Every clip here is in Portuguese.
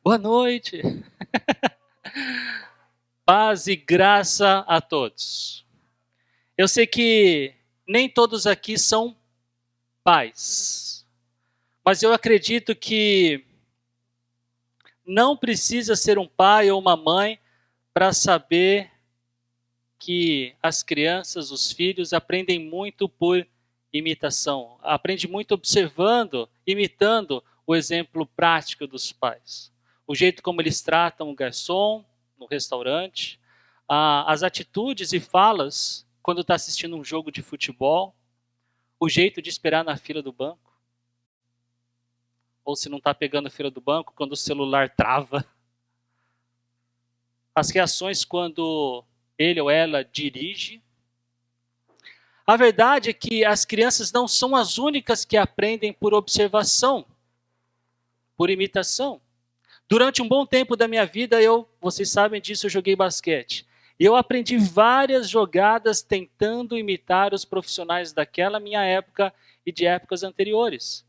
Boa noite. Paz e graça a todos. Eu sei que nem todos aqui são pais, mas eu acredito que não precisa ser um pai ou uma mãe para saber que as crianças, os filhos, aprendem muito por imitação. Aprende muito observando, imitando o exemplo prático dos pais. O jeito como eles tratam o garçom no restaurante, as atitudes e falas quando está assistindo um jogo de futebol, o jeito de esperar na fila do banco, ou se não está pegando a fila do banco, quando o celular trava. As reações quando ele ou ela dirige. A verdade é que as crianças não são as únicas que aprendem por observação, por imitação. Durante um bom tempo da minha vida, vocês sabem disso, eu joguei basquete. E eu aprendi várias jogadas tentando imitar os profissionais daquela minha época e de épocas anteriores.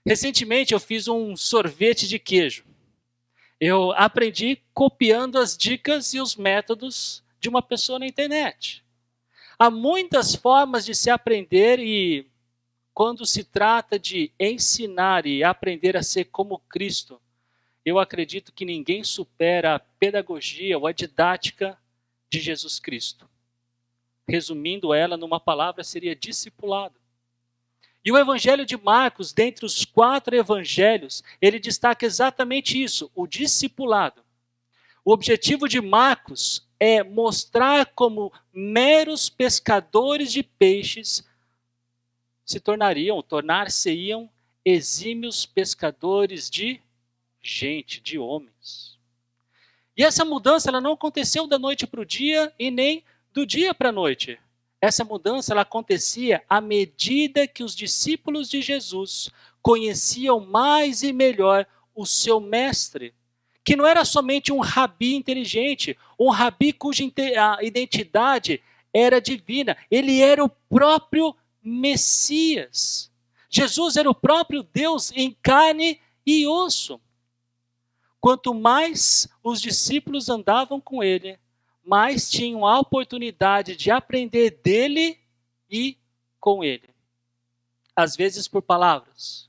Recentemente eu fiz um sorvete de queijo. Eu aprendi copiando as dicas e os métodos de uma pessoa na internet. Há muitas formas de se aprender e quando se trata de ensinar e aprender a ser como Cristo, eu acredito que ninguém supera a pedagogia ou a didática de Jesus Cristo. Resumindo ela numa palavra, seria discipulado. E o Evangelho de Marcos, dentre os 4 evangelhos, ele destaca exatamente isso, o discipulado. O objetivo de Marcos é mostrar como meros pescadores de peixes tornar-se-iam exímios pescadores de gente, de homens. E essa mudança ela não aconteceu da noite para o dia e nem do dia para a noite. Essa mudança ela acontecia à medida que os discípulos de Jesus conheciam mais e melhor o seu mestre, que não era somente um rabi inteligente, um rabi cuja identidade era divina, ele era o próprio Messias. Jesus era o próprio Deus em carne e osso. Quanto mais os discípulos andavam com ele, mais tinham a oportunidade de aprender dele e com ele. Às vezes por palavras,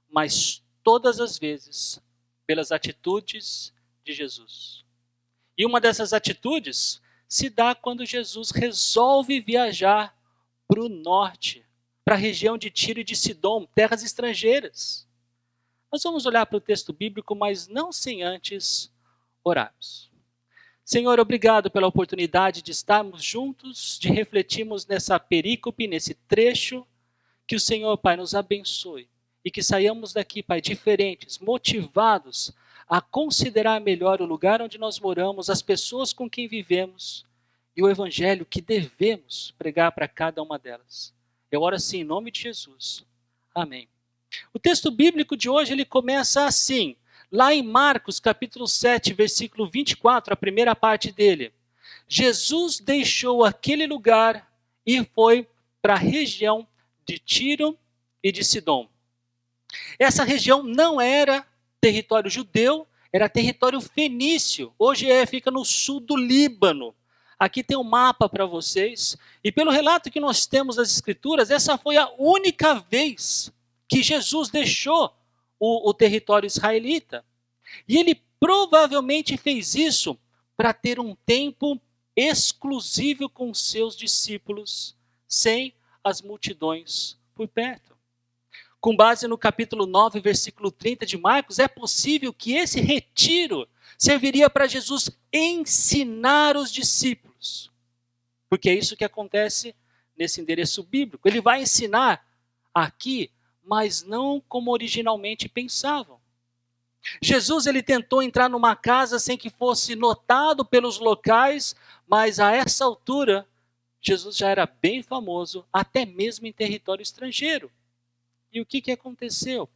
mas todas as vezes pelas atitudes de Jesus. E uma dessas atitudes se dá quando Jesus resolve viajar para o norte, para a região de Tiro e de Sidom, terras estrangeiras. Nós vamos olhar para o texto bíblico, mas não sem antes orarmos. Senhor, obrigado pela oportunidade de estarmos juntos, de refletirmos nessa perícope, nesse trecho, que o Senhor, Pai, nos abençoe e que saiamos daqui, Pai, diferentes, motivados a considerar melhor o lugar onde nós moramos, as pessoas com quem vivemos e o evangelho que devemos pregar para cada uma delas. Eu oro assim em nome de Jesus. Amém. O texto bíblico de hoje ele começa assim, lá em Marcos capítulo 7, versículo 24, a primeira parte dele. Jesus deixou aquele lugar e foi para a região de Tiro e de Sidom. Essa região não era território judeu, era território fenício. Hoje fica no sul do Líbano. Aqui tem um mapa para vocês. E pelo relato que nós temos das Escrituras, essa foi a única vez que Jesus deixou o território israelita. E ele provavelmente fez isso para ter um tempo exclusivo com seus discípulos, sem as multidões por perto. Com base no capítulo 9, versículo 30 de Marcos, é possível que esse retiro serviria para Jesus ensinar os discípulos. Porque é isso que acontece nesse endereço bíblico. Ele vai ensinar aqui, mas não como originalmente pensavam. Jesus ele tentou entrar numa casa sem que fosse notado pelos locais, mas a essa altura, Jesus já era bem famoso, até mesmo em território estrangeiro. E o que aconteceu?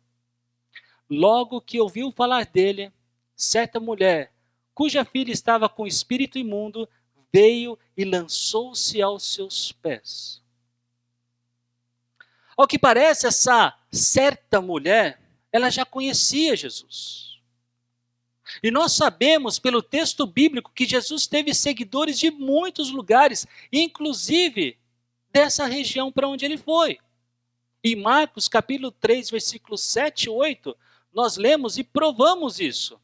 Logo que ouviu falar dele, certa mulher, cuja filha estava com espírito imundo, veio e lançou-se aos seus pés. Ao que parece, essa certa mulher, ela já conhecia Jesus. E nós sabemos pelo texto bíblico que Jesus teve seguidores de muitos lugares, inclusive dessa região para onde ele foi. Em Marcos capítulo 3, versículos 7 e 8, nós lemos e provamos isso.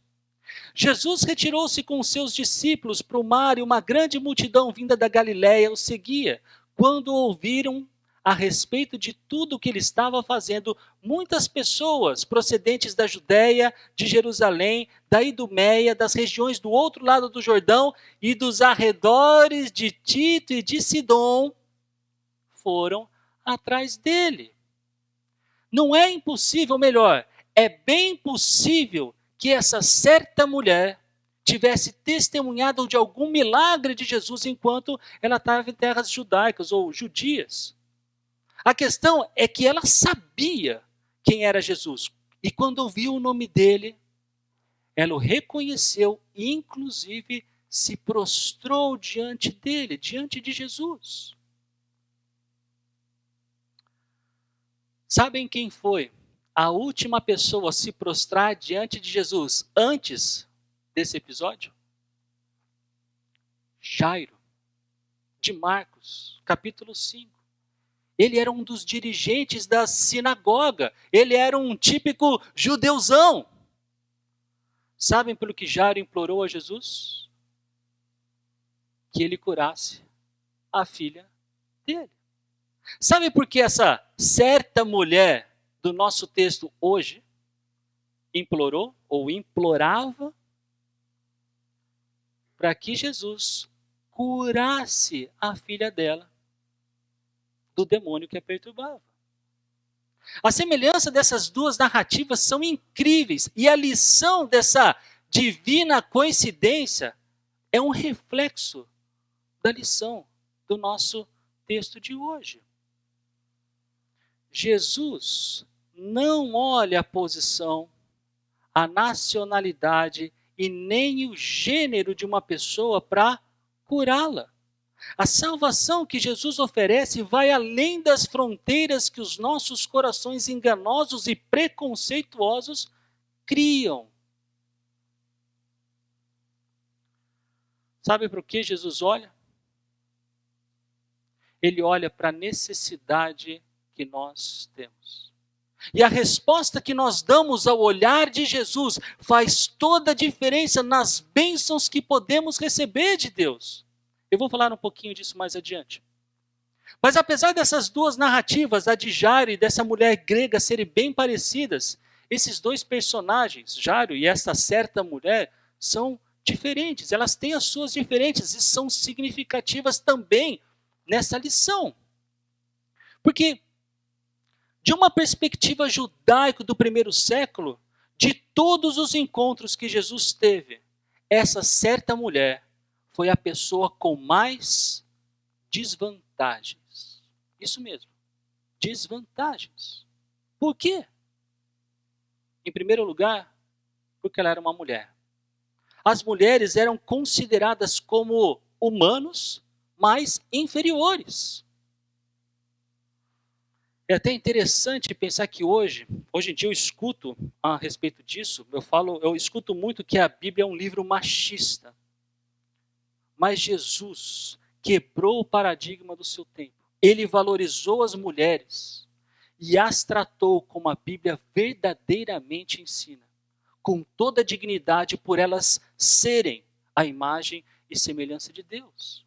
Jesus retirou-se com seus discípulos para o mar e uma grande multidão vinda da Galiléia o seguia. Quando ouviram a respeito de tudo o que ele estava fazendo, muitas pessoas procedentes da Judéia, de Jerusalém, da Idumeia, das regiões do outro lado do Jordão e dos arredores de Tito e de Sidom foram atrás dele. Não é impossível, melhor, é bem possível que essa certa mulher tivesse testemunhado de algum milagre de Jesus enquanto ela estava em terras judaicas ou judias. A questão é que ela sabia quem era Jesus. E quando ouviu o nome dele, ela o reconheceu e inclusive se prostrou diante dele, diante de Jesus. Sabem quem foi a última pessoa a se prostrar diante de Jesus antes desse episódio? Jairo, de Marcos, capítulo 5. Ele era um dos dirigentes da sinagoga. Ele era um típico judeuzão. Sabem pelo que Jairo implorou a Jesus? Que ele curasse a filha dele. Sabe por que essa certa mulher do nosso texto hoje implorou ou implorava? Para que Jesus curasse a filha dela do demônio que a perturbava. A semelhança dessas duas narrativas são incríveis e a lição dessa divina coincidência é um reflexo da lição do nosso texto de hoje. Jesus não olha a posição, a nacionalidade e nem o gênero de uma pessoa para curá-la. A salvação que Jesus oferece vai além das fronteiras que os nossos corações enganosos e preconceituosos criam. Sabe para o que Jesus olha? Ele olha para a necessidade que nós temos. E a resposta que nós damos ao olhar de Jesus faz toda a diferença nas bênçãos que podemos receber de Deus. Eu vou falar um pouquinho disso mais adiante. Mas apesar dessas duas narrativas, a de Jairo e dessa mulher grega, serem bem parecidas, esses dois personagens, Jairo e essa certa mulher, são diferentes. Elas têm as suas diferenças e são significativas também nessa lição. Porque, de uma perspectiva judaica do primeiro século, de todos os encontros que Jesus teve, essa certa mulher foi a pessoa com mais desvantagens. Isso mesmo, desvantagens. Por quê? Em primeiro lugar, porque ela era uma mulher. As mulheres eram consideradas como humanos, mas inferiores. É até interessante pensar que hoje em dia eu escuto a respeito disso, eu escuto muito que a Bíblia é um livro machista. Mas Jesus quebrou o paradigma do seu tempo. Ele valorizou as mulheres e as tratou como a Bíblia verdadeiramente ensina, com toda a dignidade por elas serem a imagem e semelhança de Deus.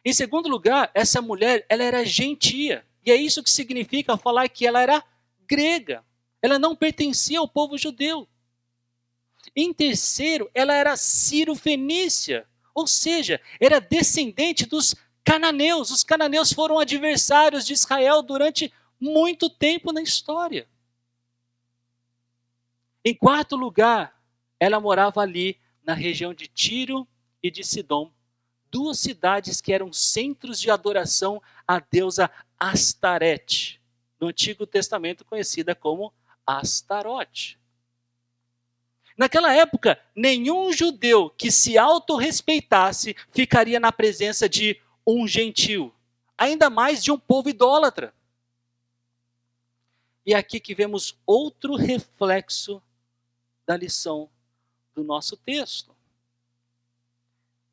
Em segundo lugar, essa mulher, ela era gentia. E é isso que significa falar que ela era grega. Ela não pertencia ao povo judeu. Em terceiro, ela era sírio-fenícia, ou seja, era descendente dos cananeus. Os cananeus foram adversários de Israel durante muito tempo na história. Em quarto lugar, ela morava ali na região de Tiro e de Sidom, duas cidades que eram centros de adoração à deusa Astarete, no Antigo Testamento conhecida como Astarote. Naquela época, nenhum judeu que se autorrespeitasse ficaria na presença de um gentil, ainda mais de um povo idólatra. E é aqui que vemos outro reflexo da lição do nosso texto.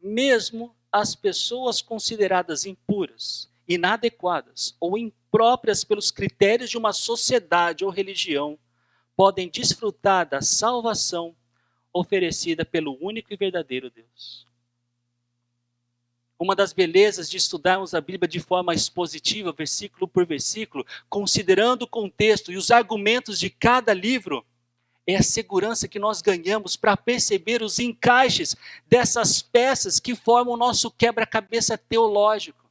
Mesmo as pessoas consideradas impuras, inadequadas ou impróprias pelos critérios de uma sociedade ou religião, podem desfrutar da salvação oferecida pelo único e verdadeiro Deus. Uma das belezas de estudarmos a Bíblia de forma expositiva, versículo por versículo, considerando o contexto e os argumentos de cada livro, é a segurança que nós ganhamos para perceber os encaixes dessas peças que formam o nosso quebra-cabeça teológico.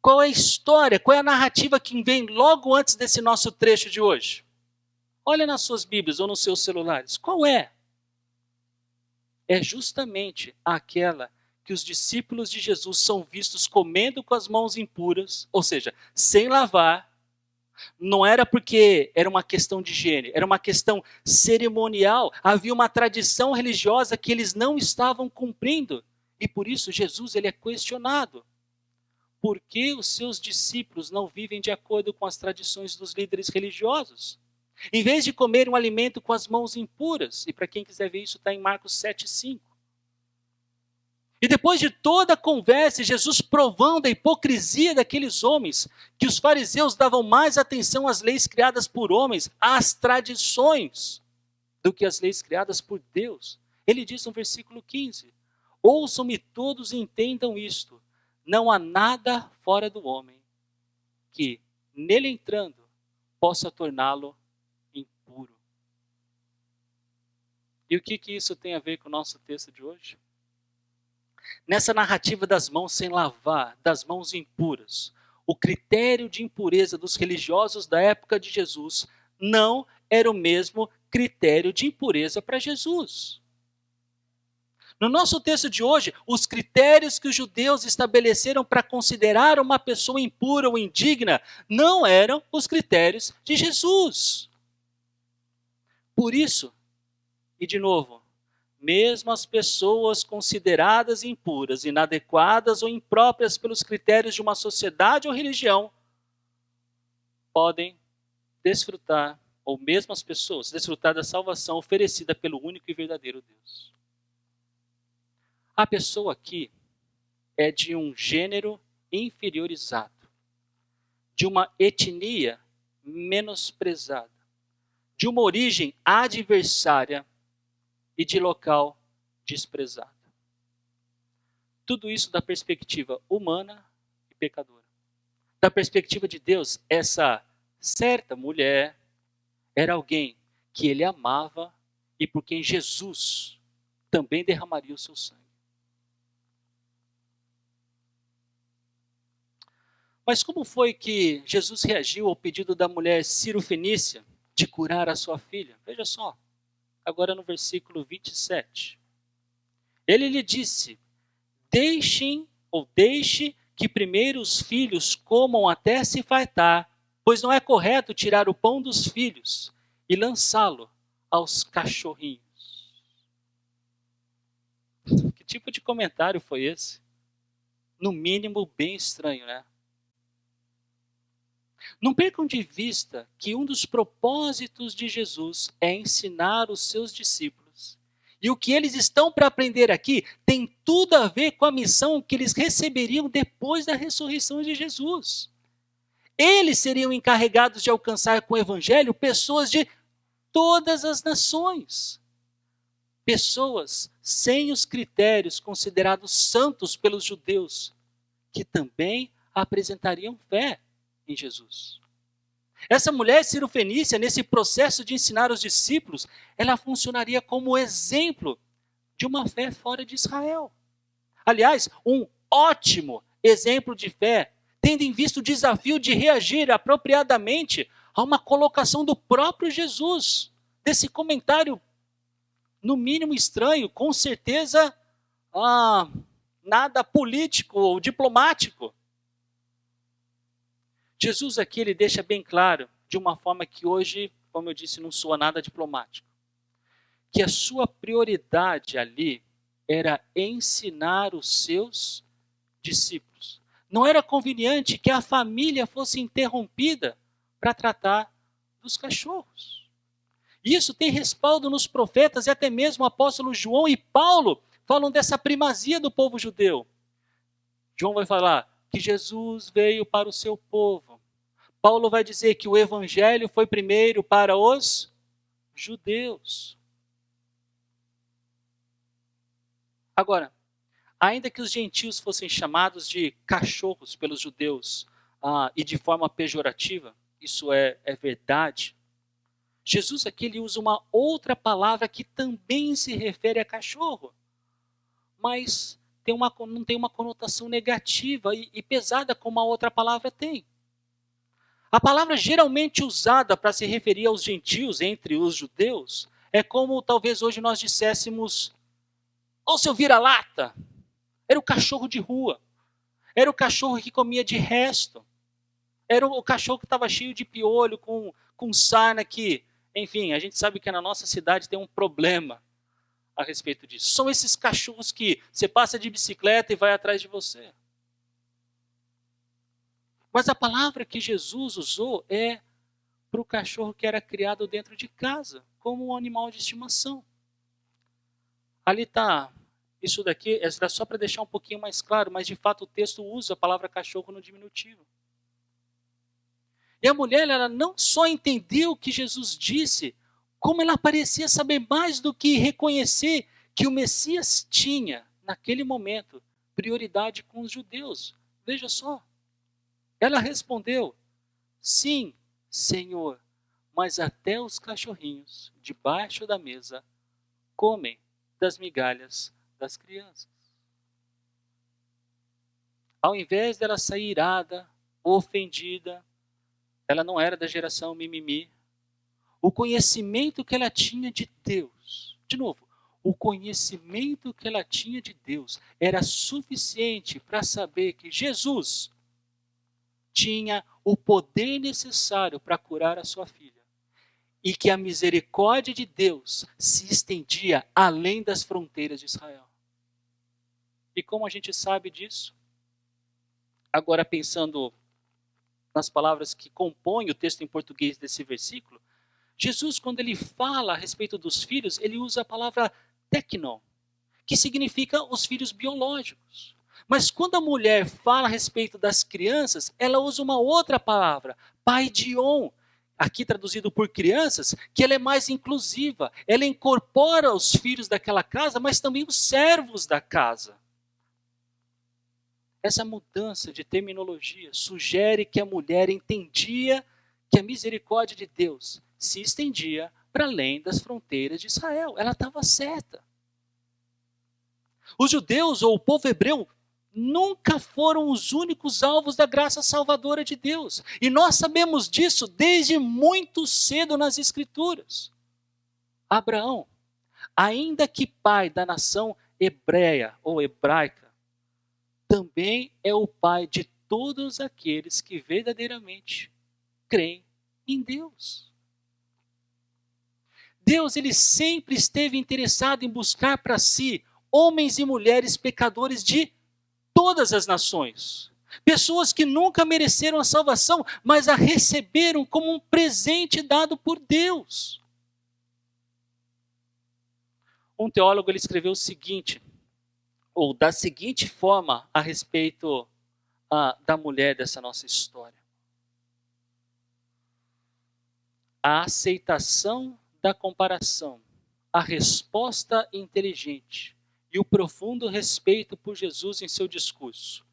Qual é a história, qual é a narrativa que vem logo antes desse nosso trecho de hoje? Olha nas suas Bíblias ou nos seus celulares. Qual é? É justamente aquela que os discípulos de Jesus são vistos comendo com as mãos impuras, ou seja, sem lavar. Não era porque era uma questão de higiene, era uma questão cerimonial. Havia uma tradição religiosa que eles não estavam cumprindo. E por isso Jesus ele é questionado. Por que os seus discípulos não vivem de acordo com as tradições dos líderes religiosos? Em vez de comer um alimento com as mãos impuras, e para quem quiser ver isso está em Marcos 7,5. E depois de toda a conversa, Jesus provando a hipocrisia daqueles homens, que os fariseus davam mais atenção às leis criadas por homens, às tradições, do que às leis criadas por Deus. Ele diz no versículo 15, ouçam-me todos e entendam isto, não há nada fora do homem que, nele entrando, possa torná-lo impuro. E o que isso tem a ver com o nosso texto de hoje? Nessa narrativa das mãos sem lavar, das mãos impuras, o critério de impureza dos religiosos da época de Jesus não era o mesmo critério de impureza para Jesus. No nosso texto de hoje, os critérios que os judeus estabeleceram para considerar uma pessoa impura ou indigna não eram os critérios de Jesus. Por isso, e de novo, mesmo as pessoas consideradas impuras, inadequadas ou impróprias pelos critérios de uma sociedade ou religião, podem desfrutar, ou mesmo as pessoas, desfrutar da salvação oferecida pelo único e verdadeiro Deus. A pessoa aqui é de um gênero inferiorizado, de uma etnia menosprezada, de uma origem adversária e de local desprezado. Tudo isso da perspectiva humana e pecadora. Da perspectiva de Deus, essa certa mulher era alguém que ele amava e por quem Jesus também derramaria o seu sangue. Mas como foi que Jesus reagiu ao pedido da mulher Cirofenícia de curar a sua filha? Veja só, agora no versículo 27. Ele lhe disse, deixe que primeiro os filhos comam até se fartar, pois não é correto tirar o pão dos filhos e lançá-lo aos cachorrinhos. Que tipo de comentário foi esse? No mínimo, bem estranho, né? Não percam de vista que um dos propósitos de Jesus é ensinar os seus discípulos. E o que eles estão para aprender aqui tem tudo a ver com a missão que eles receberiam depois da ressurreição de Jesus. Eles seriam encarregados de alcançar com o evangelho pessoas de todas as nações. Pessoas sem os critérios considerados santos pelos judeus, que também apresentariam fé em Jesus. Essa mulher cirofenícia, nesse processo de ensinar os discípulos, ela funcionaria como exemplo de uma fé fora de Israel. Aliás, um ótimo exemplo de fé, tendo em vista o desafio de reagir apropriadamente a uma colocação do próprio Jesus, desse comentário, no mínimo estranho, com certeza nada político ou diplomático. Jesus aqui ele deixa bem claro, de uma forma que hoje, como eu disse, não soa nada diplomático, que a sua prioridade ali era ensinar os seus discípulos. Não era conveniente que a família fosse interrompida para tratar dos cachorros. Isso tem respaldo nos profetas e até mesmo o apóstolo João e Paulo falam dessa primazia do povo judeu. João vai falar que Jesus veio para o seu povo. Paulo vai dizer que o evangelho foi primeiro para os judeus. Agora, ainda que os gentios fossem chamados de cachorros pelos judeus e de forma pejorativa, isso é verdade. Jesus aqui ele usa uma outra palavra que também se refere a cachorro, mas não tem uma conotação negativa e pesada como a outra palavra tem. A palavra geralmente usada para se referir aos gentios entre os judeus é como talvez hoje nós disséssemos: ô seu vira-lata, era o cachorro de rua, era o cachorro que comia de resto, era o cachorro que estava cheio de piolho, com sarna que, enfim, a gente sabe que na nossa cidade tem um problema a respeito disso. São esses cachorros que você passa de bicicleta e vai atrás de você. Mas a palavra que Jesus usou é para o cachorro que era criado dentro de casa, como um animal de estimação. Ali está, isso daqui é só para deixar um pouquinho mais claro, mas de fato o texto usa a palavra cachorro no diminutivo. E a mulher, ela não só entendeu o que Jesus disse, como ela parecia saber mais do que reconhecer que o Messias tinha, naquele momento, prioridade com os judeus. Veja só. Ela respondeu: sim, Senhor, mas até os cachorrinhos debaixo da mesa comem das migalhas das crianças. Ao invés dela sair irada, ofendida, ela não era da geração mimimi. O conhecimento que ela tinha de Deus, de novo, o conhecimento que ela tinha de Deus era suficiente para saber que Jesus tinha o poder necessário para curar a sua filha. E que a misericórdia de Deus se estendia além das fronteiras de Israel. E como a gente sabe disso? Agora pensando nas palavras que compõem o texto em português desse versículo, Jesus, quando ele fala a respeito dos filhos, ele usa a palavra teknon, que significa os filhos biológicos. Mas quando a mulher fala a respeito das crianças, ela usa uma outra palavra, paidion, aqui traduzido por crianças, que ela é mais inclusiva. Ela incorpora os filhos daquela casa, mas também os servos da casa. Essa mudança de terminologia sugere que a mulher entendia que a misericórdia de Deus se estendia para além das fronteiras de Israel. Ela estava certa. Os judeus ou o povo hebreu nunca foram os únicos alvos da graça salvadora de Deus. E nós sabemos disso desde muito cedo nas Escrituras. Abraão, ainda que pai da nação hebreia ou hebraica, também é o pai de todos aqueles que verdadeiramente creem em Deus. Deus, ele sempre esteve interessado em buscar para si homens e mulheres pecadores de todas as nações. Pessoas que nunca mereceram a salvação, mas a receberam como um presente dado por Deus. Um teólogo ele escreveu o seguinte, ou da seguinte forma a respeito da mulher dessa nossa história. A aceitação da comparação, a resposta inteligente e o profundo respeito por Jesus em seu discurso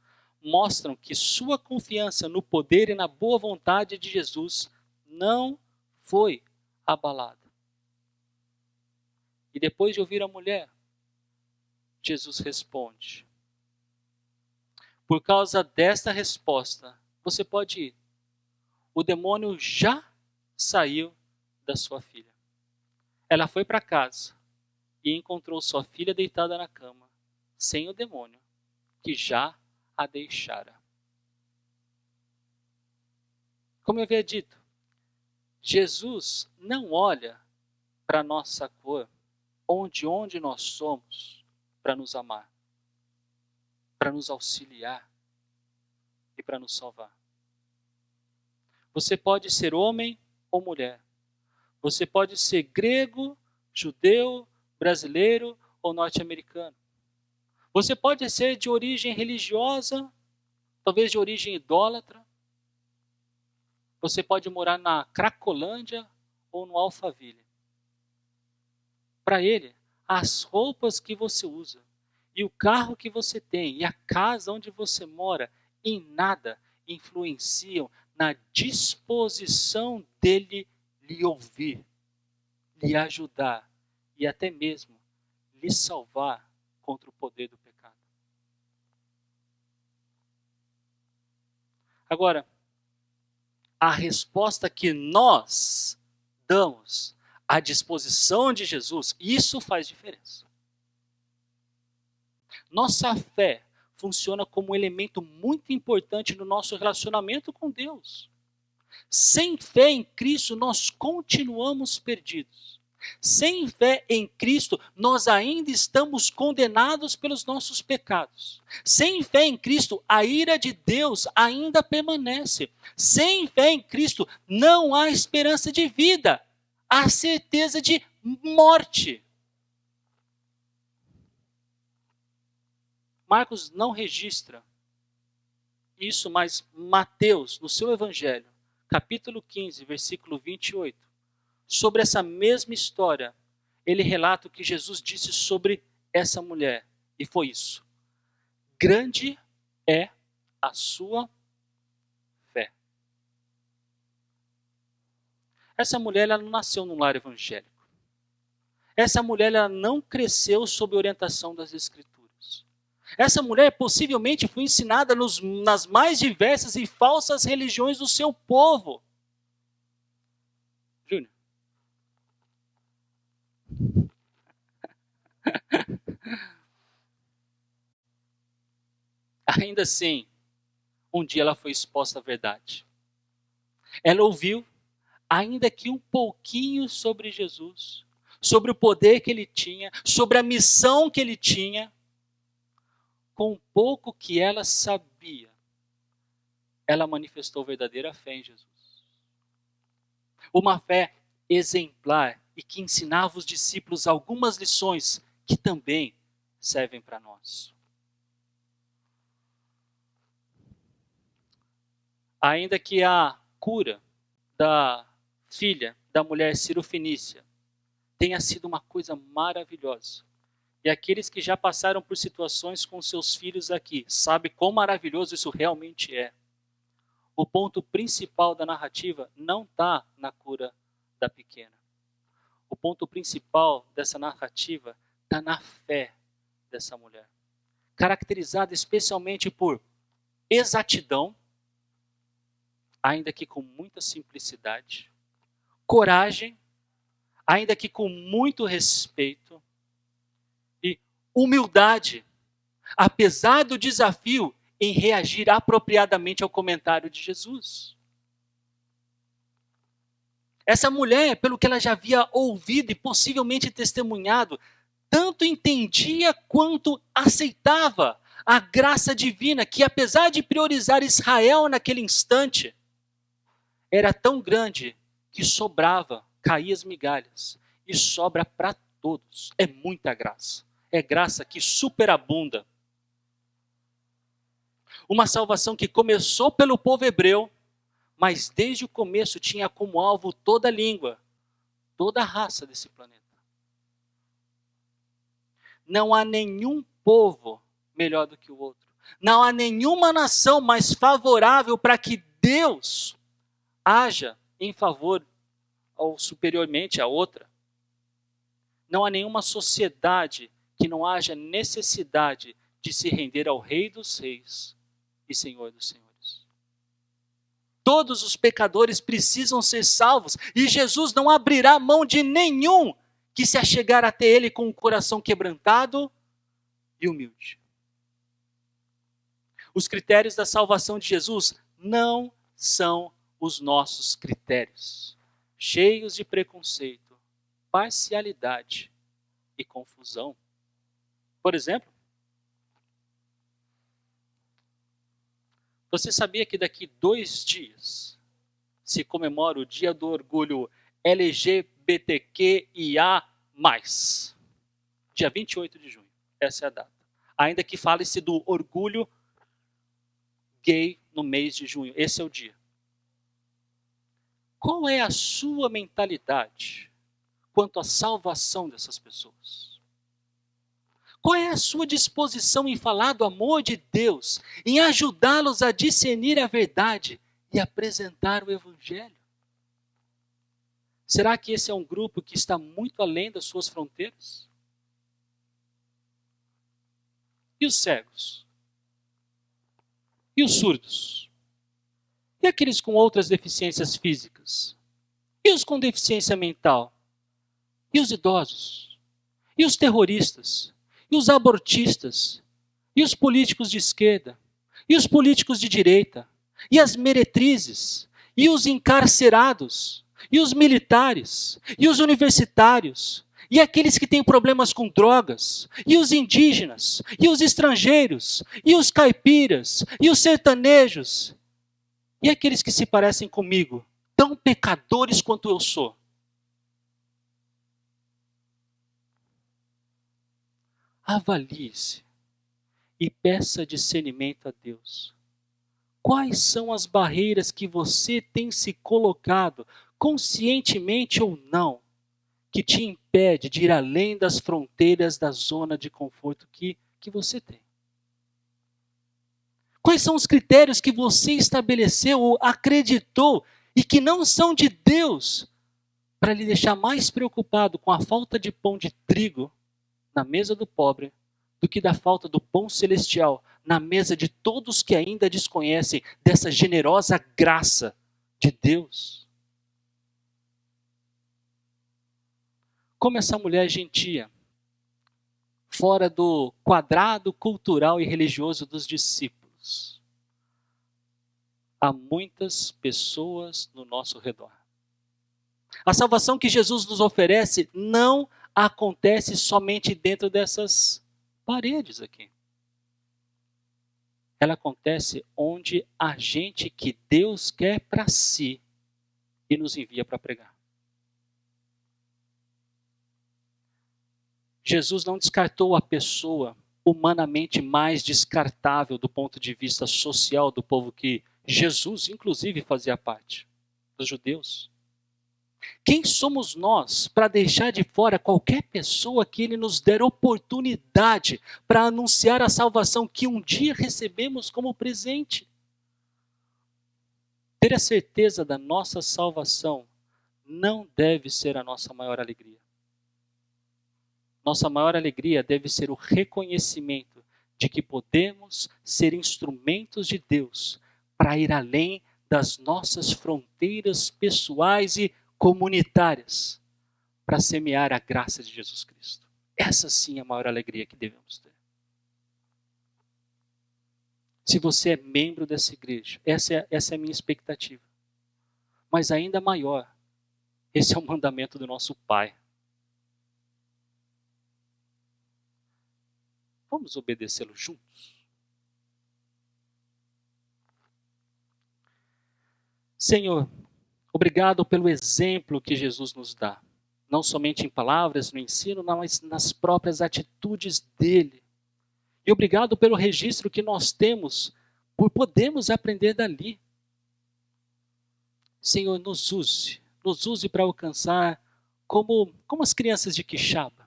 mostram que sua confiança no poder e na boa vontade de Jesus não foi abalada. E depois de ouvir a mulher, Jesus responde: por causa desta resposta, você pode ir. O demônio já saiu da sua filha. Ela foi para casa e encontrou sua filha deitada na cama, sem o demônio, que já a deixara. Como eu havia dito, Jesus não olha para a nossa cor, onde nós somos, para nos amar, para nos auxiliar e para nos salvar. Você pode ser homem ou mulher. Você pode ser grego, judeu, brasileiro ou norte-americano. Você pode ser de origem religiosa, talvez de origem idólatra. Você pode morar na Cracolândia ou no Alphaville. Para ele, as roupas que você usa, e o carro que você tem, e a casa onde você mora, em nada influenciam na disposição dele lhe ouvir, lhe ajudar e até mesmo lhe salvar contra o poder do pecado. Agora, a resposta que nós damos à disposição de Jesus, isso faz diferença. Nossa fé funciona como um elemento muito importante no nosso relacionamento com Deus. Sem fé em Cristo, nós continuamos perdidos. Sem fé em Cristo, nós ainda estamos condenados pelos nossos pecados. Sem fé em Cristo, a ira de Deus ainda permanece. Sem fé em Cristo, não há esperança de vida. Há certeza de morte. Marcos não registra isso, mas Mateus, no seu evangelho, capítulo 15, versículo 28, sobre essa mesma história, ele relata o que Jesus disse sobre essa mulher. E foi isso. Grande é a sua fé. Essa mulher, ela não nasceu num lar evangélico. Essa mulher, ela não cresceu sob orientação das Escrituras. Essa mulher possivelmente foi ensinada nas mais diversas e falsas religiões do seu povo. Júnior. Ainda assim, um dia ela foi exposta à verdade. Ela ouviu, ainda que um pouquinho sobre Jesus, sobre o poder que ele tinha, sobre a missão que ele tinha. Com o pouco que ela sabia, ela manifestou verdadeira fé em Jesus. Uma fé exemplar e que ensinava os discípulos algumas lições que também servem para nós. Ainda que a cura da filha da mulher cirofenícia tenha sido uma coisa maravilhosa, e aqueles que já passaram por situações com seus filhos aqui sabem quão maravilhoso isso realmente é. O ponto principal da narrativa não está na cura da pequena. O ponto principal dessa narrativa está na fé dessa mulher, caracterizada especialmente por exatidão, ainda que com muita simplicidade, coragem, ainda que com muito respeito, e humildade, apesar do desafio em reagir apropriadamente ao comentário de Jesus. Essa mulher, pelo que ela já havia ouvido e possivelmente testemunhado, tanto entendia quanto aceitava a graça divina, que apesar de priorizar Israel naquele instante, era tão grande que sobrava, caía as migalhas, e sobra para todos. É muita graça. É graça que superabunda. Uma salvação que começou pelo povo hebreu, mas desde o começo tinha como alvo toda a língua, toda a raça desse planeta. Não há nenhum povo melhor do que o outro. Não há nenhuma nação mais favorável para que Deus haja em favor ou superiormente a outra. Não há nenhuma sociedade que não haja necessidade de se render ao Rei dos Reis e Senhor dos Senhores. Todos os pecadores precisam ser salvos e Jesus não abrirá mão de nenhum que se achegar até Ele com o coração quebrantado e humilde. Os critérios da salvação de Jesus não são os nossos critérios, cheios de preconceito, parcialidade e confusão. Por exemplo, você sabia que daqui 2 dias se comemora o Dia do Orgulho LGBTQIA+. Dia 28 de junho. Essa é a data. Ainda que fale-se do orgulho gay no mês de junho. Esse é o dia. Qual é a sua mentalidade quanto à salvação dessas pessoas? Qual é a sua disposição em falar do amor de Deus, em ajudá-los a discernir a verdade e apresentar o Evangelho? Será que esse é um grupo que está muito além das suas fronteiras? E os cegos? E os surdos? E aqueles com outras deficiências físicas? E os com deficiência mental? E os idosos? E os terroristas? E os abortistas? E os políticos de esquerda? E os políticos de direita? E as meretrizes? E os encarcerados? E os militares? E os universitários? E aqueles que têm problemas com drogas? E os indígenas? E os estrangeiros? E os caipiras? E os sertanejos? E aqueles que se parecem comigo, tão pecadores quanto eu sou? Avalie-se e peça discernimento a Deus. Quais são as barreiras que você tem se colocado, conscientemente ou não, que te impede de ir além das fronteiras da zona de conforto que você tem? Quais são os critérios que você estabeleceu ou acreditou e que não são de Deus para lhe deixar mais preocupado com a falta de pão de trigo na mesa do pobre do que da falta do pão celestial na mesa de todos que ainda desconhecem dessa generosa graça de Deus? Como essa mulher gentia, fora do quadrado cultural e religioso dos discípulos, há muitas pessoas no nosso redor. A salvação que Jesus nos oferece não acontece somente dentro dessas paredes aqui. Ela acontece onde a gente que Deus quer para si e nos envia para pregar. Jesus não descartou a pessoa humanamente mais descartável do ponto de vista social do povo que Jesus, inclusive, fazia parte, dos judeus. Quem somos nós para deixar de fora qualquer pessoa que Ele nos der oportunidade para anunciar a salvação que um dia recebemos como presente? Ter a certeza da nossa salvação não deve ser a nossa maior alegria. Nossa maior alegria deve ser o reconhecimento de que podemos ser instrumentos de Deus para ir além das nossas fronteiras pessoais e comunitárias, para semear a graça de Jesus Cristo. Essa sim é a maior alegria que devemos ter. Se você é membro dessa igreja, essa é a minha expectativa. Mas ainda maior, esse é o mandamento do nosso Pai. Vamos obedecê-lo juntos? Senhor, obrigado pelo exemplo que Jesus nos dá. Não somente em palavras, no ensino, mas nas próprias atitudes dele. E obrigado pelo registro que nós temos, por podermos aprender dali. Senhor, nos use para alcançar como as crianças de Quixaba.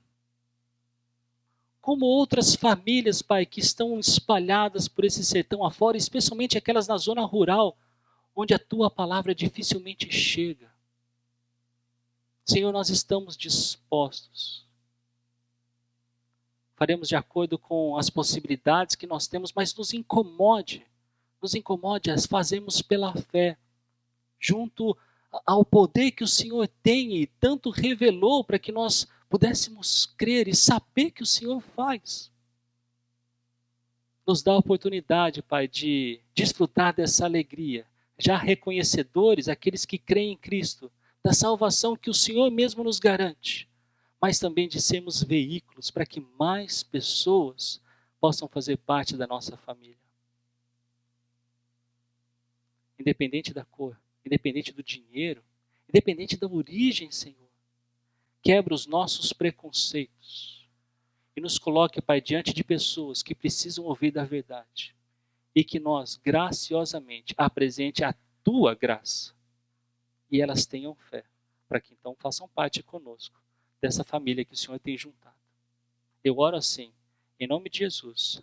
Como outras famílias, Pai, que estão espalhadas por esse sertão afora, especialmente aquelas na zona rural, onde a Tua palavra dificilmente chega. Senhor, nós estamos dispostos. Faremos de acordo com as possibilidades que nós temos, mas nos incomode as fazemos pela fé, junto ao poder que o Senhor tem e tanto revelou para que nós pudéssemos crer e saber que o Senhor faz. Nos dá a oportunidade, Pai, de desfrutar dessa alegria, já reconhecedores, aqueles que creem em Cristo, da salvação que o Senhor mesmo nos garante, mas também de sermos veículos para que mais pessoas possam fazer parte da nossa família. Independente da cor, independente do dinheiro, independente da origem, Senhor. Quebra os nossos preconceitos e nos coloque, Pai, diante de pessoas que precisam ouvir da verdade e que nós, graciosamente, apresente a Tua graça e elas tenham fé, para que então façam parte conosco dessa família que o Senhor tem juntado. Eu oro assim, em nome de Jesus.